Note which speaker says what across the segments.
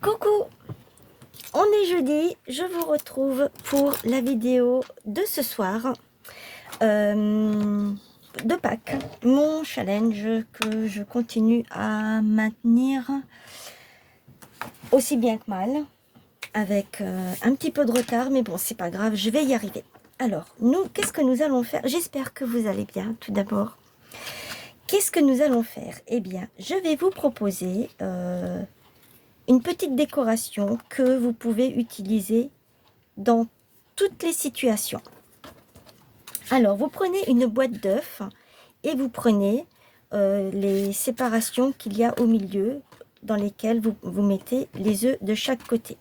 Speaker 1: Coucou, on est jeudi, je vous retrouve pour la vidéo de ce soir de Pâques, mon challenge que je continue à maintenir aussi bien que mal, avec un petit peu de retard, mais bon, c'est pas grave, je vais y arriver. Alors, nous, qu'est-ce que nous allons faire? J'espère que vous allez bien, tout d'abord. Qu'est-ce que nous allons faire? Eh bien, je vais vous proposer une petite décoration que vous pouvez utiliser dans toutes les situations. Alors, vous prenez une boîte d'œufs et vous prenez les séparations qu'il y a au milieu dans lesquelles vous mettez les œufs de chaque côté.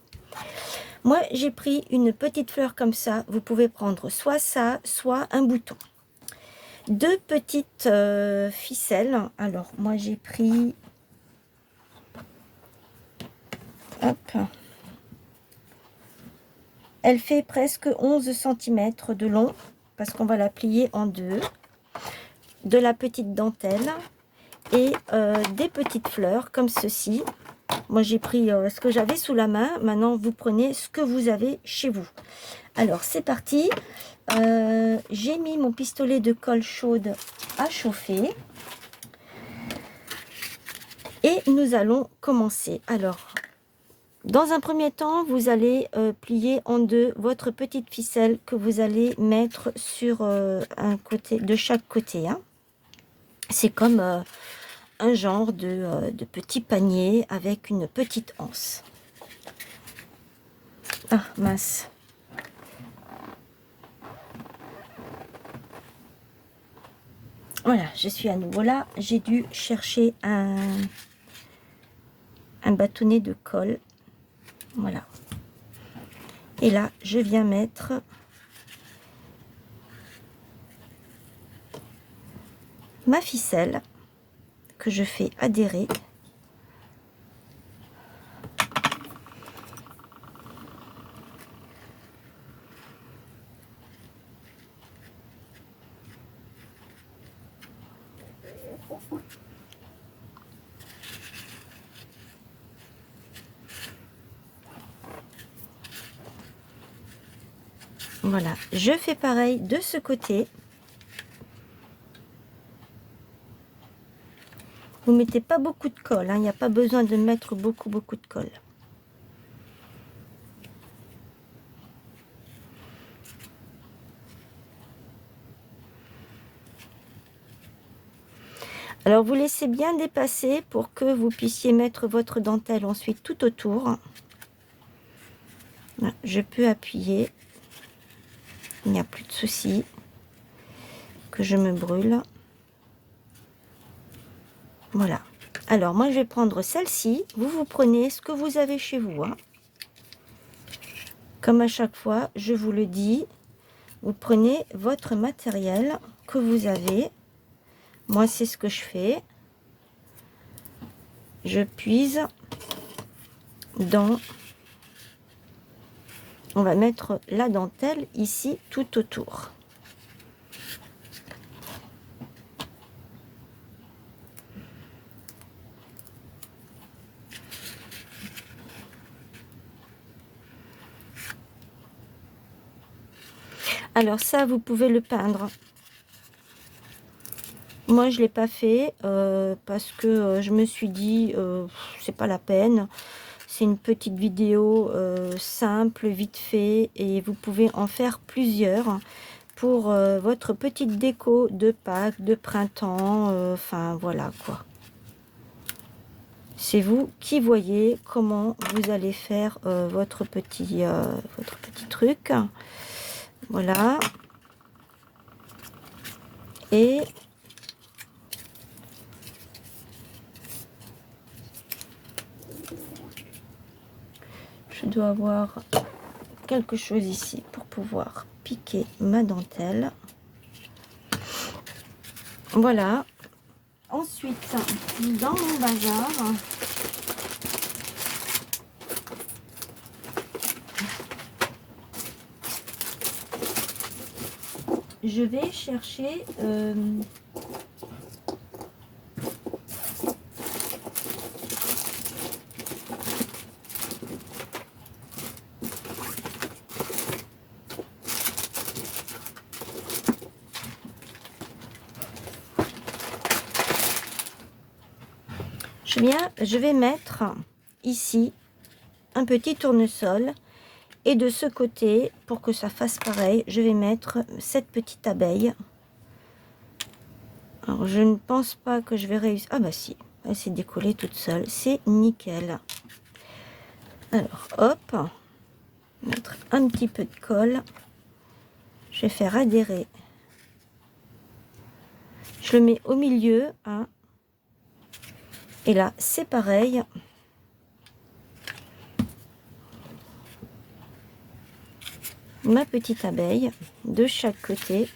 Speaker 1: Moi, j'ai pris une petite fleur comme ça. Vous pouvez prendre soit ça, soit un bouton. Deux petites ficelles. Alors, moi, j'ai pris... Hop. Elle fait presque 11 cm de long, parce qu'on va la plier en deux. De la petite dentelle et des petites fleurs comme ceci. Moi, j'ai pris ce que j'avais sous la main. Maintenant, vous prenez ce que vous avez chez vous. Alors, c'est parti. J'ai mis mon pistolet de colle chaude à chauffer. Et nous allons commencer. Alors, dans un premier temps, vous allez plier en deux votre petite ficelle que vous allez mettre sur un côté, de chaque côté. Hein. C'est comme un genre de petit panier avec une petite anse. Ah, mince. Voilà, je suis à nouveau là. J'ai dû chercher un bâtonnet de colle. Voilà. Et là, je viens mettre ma ficelle que je fais adhérer. Voilà, je fais pareil de ce côté. Vous mettez pas beaucoup de colle, hein, il n'y a pas besoin de mettre beaucoup de colle. Alors vous laissez bien dépasser pour que vous puissiez mettre votre dentelle ensuite tout autour. Là, je peux appuyer. Il n'y a plus de souci que je me brûle. Voilà. Alors moi je vais prendre celle-ci. Vous prenez ce que vous avez chez vous. Hein. Comme à chaque fois, je vous le dis, vous prenez votre matériel que vous avez. Moi c'est ce que je fais. Je puise dans... On va mettre la dentelle ici tout autour. Alors ça, vous pouvez le peindre. Moi, je ne l'ai pas fait parce que je me suis dit, c'est pas la peine. C'est une petite vidéo simple, vite fait, et vous pouvez en faire plusieurs pour votre petite déco de Pâques, de printemps, enfin voilà quoi. C'est vous qui voyez comment vous allez faire votre petit truc. Voilà. Et je dois avoir quelque chose ici pour pouvoir piquer ma dentelle. Voilà. Ensuite, dans mon bazar, je vais chercher Je vais mettre ici un petit tournesol. Et de ce côté, pour que ça fasse pareil, je vais mettre cette petite abeille. Alors, je ne pense pas que je vais réussir. Ah bah si, elle s'est décollée toute seule. C'est nickel. Alors, hop. Mettre un petit peu de colle. Je vais faire adhérer. Je le mets au milieu. Hein. Et là, c'est pareil. Ma petite abeille de chaque côté.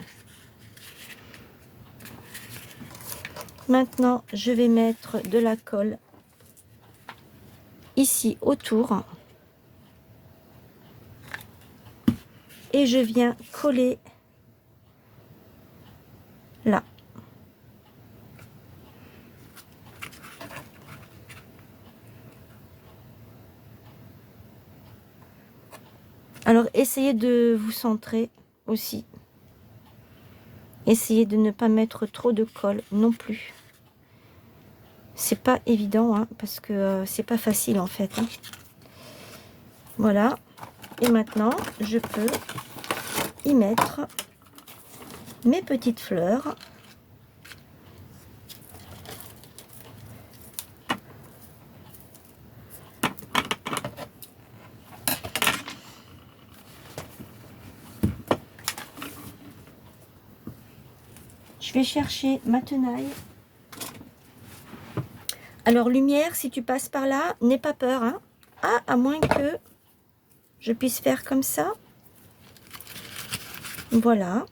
Speaker 1: Maintenant, je vais mettre de la colle ici autour. Et je viens coller là. Alors, essayez de vous centrer aussi. Essayez de ne pas mettre trop de colle non plus. C'est pas évident, hein, parce que c'est pas facile en fait. Hein. Voilà. Et maintenant, je peux y mettre mes petites fleurs. Je vais chercher ma tenaille. Alors, lumière, si tu passes par là, n'aie pas peur. Hein. Ah, à moins que je puisse faire comme ça. Voilà.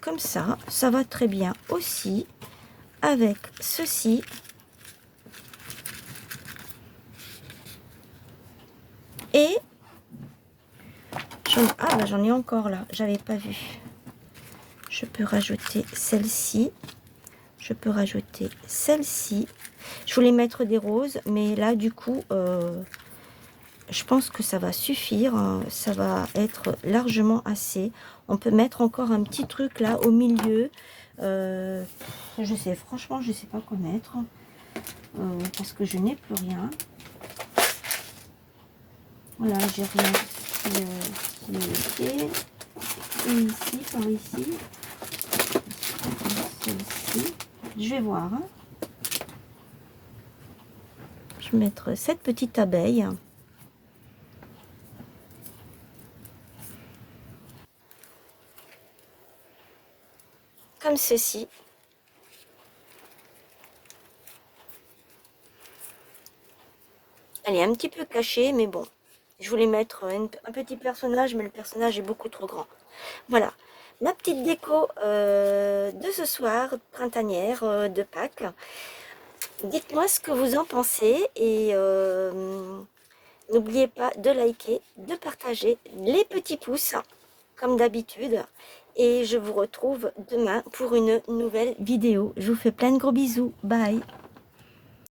Speaker 1: Comme ça, ça va très bien aussi. Avec ceci. Et j'en ai encore là. J'avais pas vu. Je peux rajouter celle-ci. Je peux rajouter celle-ci. Je voulais mettre des roses, mais là, du coup, je pense que ça va suffire. Hein. Ça va être largement assez. On peut mettre encore un petit truc là au milieu. Je sais, franchement, je sais pas quoi mettre. Parce que je n'ai plus rien. Voilà, j'ai rien qui est ok. Et ici, par ici. Celle-ci. Je vais voir. Hein. Je vais mettre cette petite abeille. Comme ceci. Elle est un petit peu cachée, mais bon. Je voulais mettre un petit personnage, mais le personnage est beaucoup trop grand. Voilà. Ma petite déco de ce soir, printanière, de Pâques. Dites-moi ce que vous en pensez et n'oubliez pas de liker, de partager les petits pouces, comme d'habitude. Et je vous retrouve demain pour une nouvelle vidéo. Je vous fais plein de gros bisous. Bye!